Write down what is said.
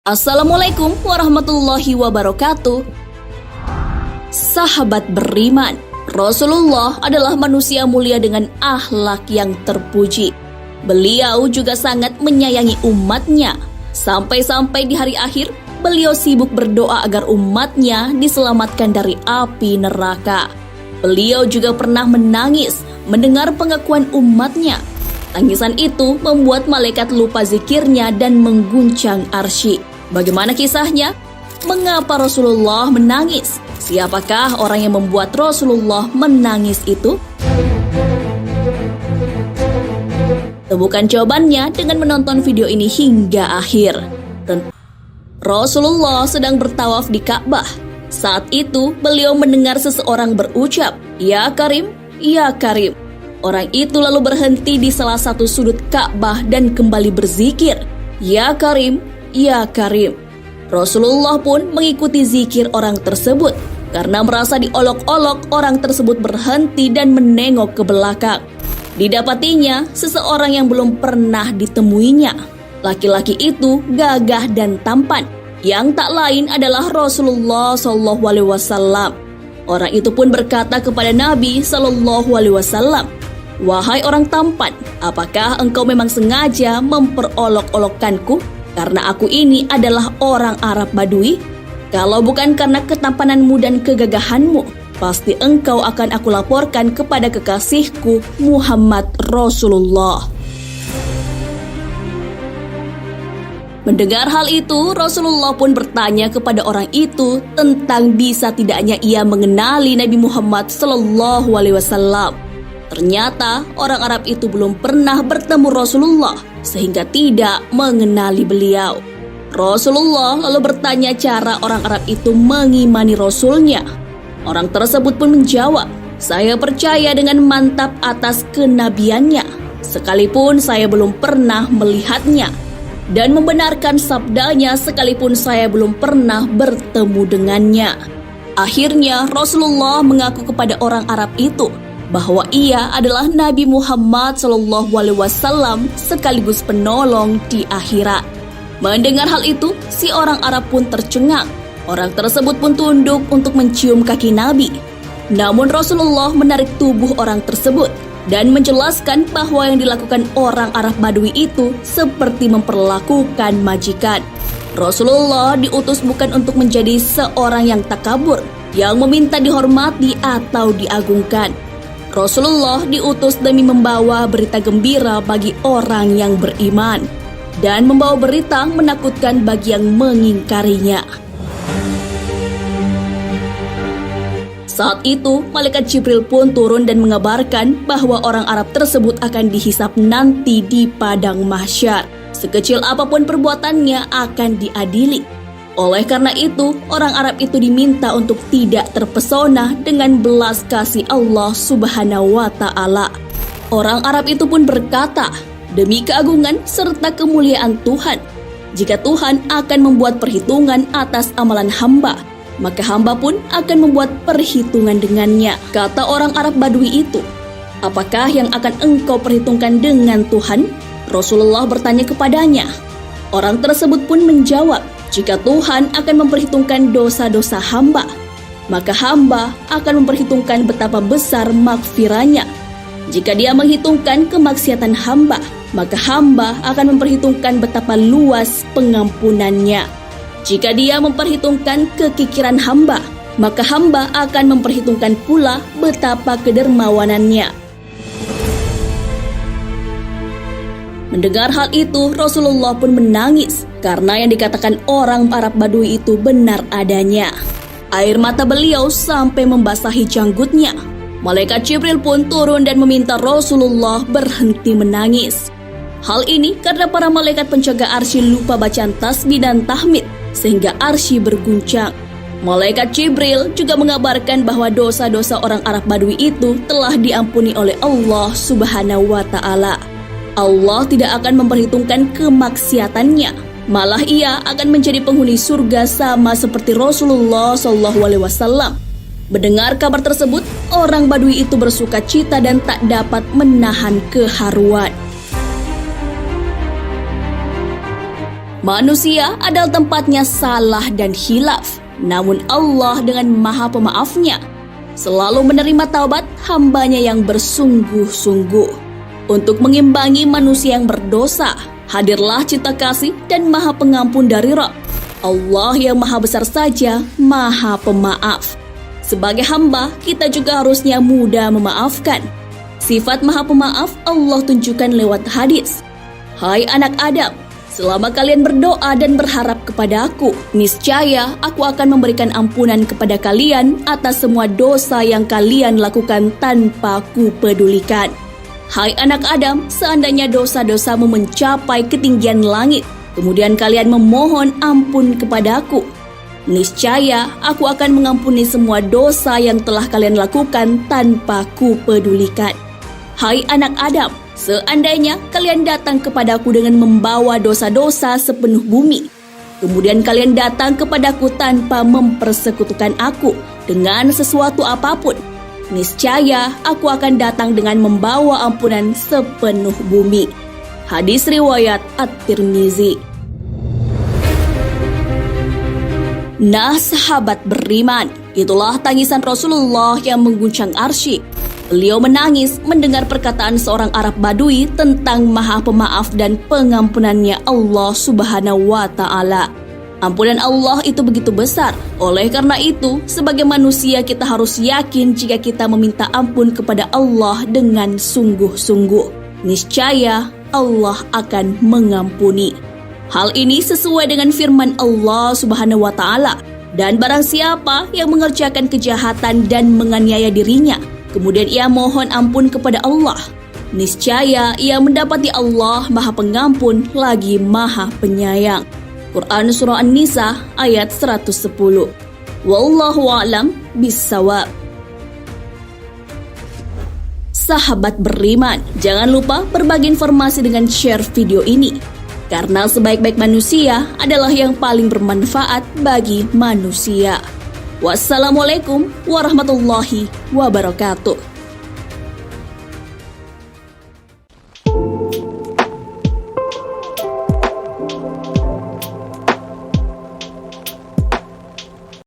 Assalamualaikum warahmatullahi wabarakatuh. Sahabat beriman, Rasulullah adalah manusia mulia dengan akhlak yang terpuji. Beliau juga sangat menyayangi umatnya. Sampai-sampai di hari akhir, beliau sibuk berdoa agar umatnya diselamatkan dari api neraka. Beliau juga pernah menangis mendengar pengakuan umatnya. Tangisan itu membuat malaikat lupa zikirnya dan mengguncang arsy. Bagaimana kisahnya? Mengapa Rasulullah menangis? Siapakah orang yang membuat Rasulullah menangis itu? Temukan jawabannya dengan menonton video ini hingga akhir. Rasulullah sedang bertawaf di Ka'bah. Saat itu beliau mendengar seseorang berucap, "Ya Karim, ya Karim." Orang itu lalu berhenti di salah satu sudut Ka'bah dan kembali berzikir, "Ya Karim, ya Karim." Rasulullah pun mengikuti zikir orang tersebut. Karena merasa diolok-olok, orang tersebut berhenti dan menengok ke belakang. Didapatinya seseorang yang belum pernah ditemuinya. Laki-laki itu gagah dan tampan, yang tak lain adalah Rasulullah SAW. Orang itu pun berkata kepada Nabi SAW, "Wahai orang tampan, apakah engkau memang sengaja memperolok-olokkanku? Karena aku ini adalah orang Arab Badui. Kalau bukan karena ketampananmu dan kegagahanmu, pasti engkau akan aku laporkan kepada kekasihku Muhammad Rasulullah." Mendengar hal itu, Rasulullah pun bertanya kepada orang itu tentang bisa tidaknya ia mengenali Nabi Muhammad SAW. Ternyata orang Arab itu belum pernah bertemu Rasulullah sehingga tidak mengenali beliau. Rasulullah lalu bertanya cara orang Arab itu mengimani Rasulnya. Orang tersebut pun menjawab, "Saya percaya dengan mantap atas kenabiannya, sekalipun saya belum pernah melihatnya, dan membenarkan sabdanya sekalipun saya belum pernah bertemu dengannya." Akhirnya Rasulullah mengaku kepada orang Arab itu bahwa ia adalah Nabi Muhammad SAW sekaligus penolong di akhirat. Mendengar hal itu, si orang Arab pun tercengang. Orang tersebut pun tunduk untuk mencium kaki Nabi. Namun Rasulullah menarik tubuh orang tersebut dan menjelaskan bahwa yang dilakukan orang Arab Badui itu seperti memperlakukan majikan. Rasulullah diutus bukan untuk menjadi seorang yang takabur, yang meminta dihormati atau diagungkan. Rasulullah diutus demi membawa berita gembira bagi orang yang beriman dan membawa berita menakutkan bagi yang mengingkarinya. Saat itu, malaikat Jibril pun turun dan mengabarkan bahwa orang Arab tersebut akan dihisap nanti di padang mahsyar. Sekecil apapun perbuatannya akan diadili. Oleh karena itu, orang Arab itu diminta untuk tidak terpesona dengan belas kasih Allah Subhanahu wa Ta'ala. Orang Arab itu pun berkata, "Demi keagungan serta kemuliaan Tuhan, jika Tuhan akan membuat perhitungan atas amalan hamba, maka hamba pun akan membuat perhitungan dengannya." Kata orang Arab Badui itu, "Apakah yang akan engkau perhitungkan dengan Tuhan?" Rasulullah bertanya kepadanya. Orang tersebut pun menjawab, "Jika Tuhan akan memperhitungkan dosa-dosa hamba, maka hamba akan memperhitungkan betapa besar maghfirahnya. Jika dia menghitungkan kemaksiatan hamba, maka hamba akan memperhitungkan betapa luas pengampunannya. Jika dia memperhitungkan kekikiran hamba, maka hamba akan memperhitungkan pula betapa kedermawanannya." Mendengar hal itu, Rasulullah pun menangis karena yang dikatakan orang Arab Badui itu benar adanya. Air mata beliau sampai membasahi janggutnya. Malaikat Jibril pun turun dan meminta Rasulullah berhenti menangis. Hal ini karena para malaikat penjaga arsy lupa bacaan tasbih dan tahmid sehingga arsy berguncang. Malaikat Jibril juga mengabarkan bahwa dosa-dosa orang Arab Badui itu telah diampuni oleh Allah Subhanahu wa Ta'ala. Allah tidak akan memperhitungkan kemaksiatannya, malah ia akan menjadi penghuni surga sama seperti Rasulullah SAW. Mendengar kabar tersebut, orang Badui itu bersuka cita dan tak dapat menahan keharuan. Manusia adalah tempatnya salah dan hilaf, namun Allah dengan Maha Pemaafnya selalu menerima taubat hambanya yang bersungguh-sungguh. Untuk mengimbangi manusia yang berdosa, hadirlah cinta kasih dan Maha Pengampun dari Rabb. Allah yang Maha Besar saja, Maha Pemaaf. Sebagai hamba, kita juga harusnya mudah memaafkan. Sifat Maha Pemaaf Allah tunjukkan lewat hadis. Hai anak Adam, selama kalian berdoa dan berharap kepada Aku, niscaya Aku akan memberikan ampunan kepada kalian atas semua dosa yang kalian lakukan tanpa Ku pedulikan. Hai anak Adam, seandainya dosa-dosamu mencapai ketinggian langit, kemudian kalian memohon ampun kepada Aku, niscaya Aku akan mengampuni semua dosa yang telah kalian lakukan tanpa Ku pedulikan. Hai anak Adam, seandainya kalian datang kepadaku dengan membawa dosa-dosa sepenuh bumi, kemudian kalian datang kepadaku tanpa mempersekutukan Aku dengan sesuatu apapun, niscaya Aku akan datang dengan membawa ampunan sepenuh bumi. Hadis riwayat At-Tirmizi. Nah sahabat beriman, itulah tangisan Rasulullah yang mengguncang arsy. Beliau menangis mendengar perkataan seorang Arab Badui tentang Maha Pemaaf dan pengampunannya Allah Subhanahu wa Ta'ala. Ampunan Allah itu begitu besar. Oleh karena itu, sebagai manusia kita harus yakin jika kita meminta ampun kepada Allah dengan sungguh-sungguh, niscaya Allah akan mengampuni. Hal ini sesuai dengan firman Allah Subhanahu wa Ta'ala. Dan barang siapa yang mengerjakan kejahatan dan menganiaya dirinya, kemudian ia mohon ampun kepada Allah, niscaya ia mendapati Allah Maha Pengampun lagi Maha Penyayang. Quran Surah An-Nisa ayat 110. Wallahu a'lam bissawab. Sahabat beriman, jangan lupa berbagi informasi dengan share video ini, karena sebaik-baik manusia adalah yang paling bermanfaat bagi manusia. Wassalamualaikum warahmatullahi wabarakatuh.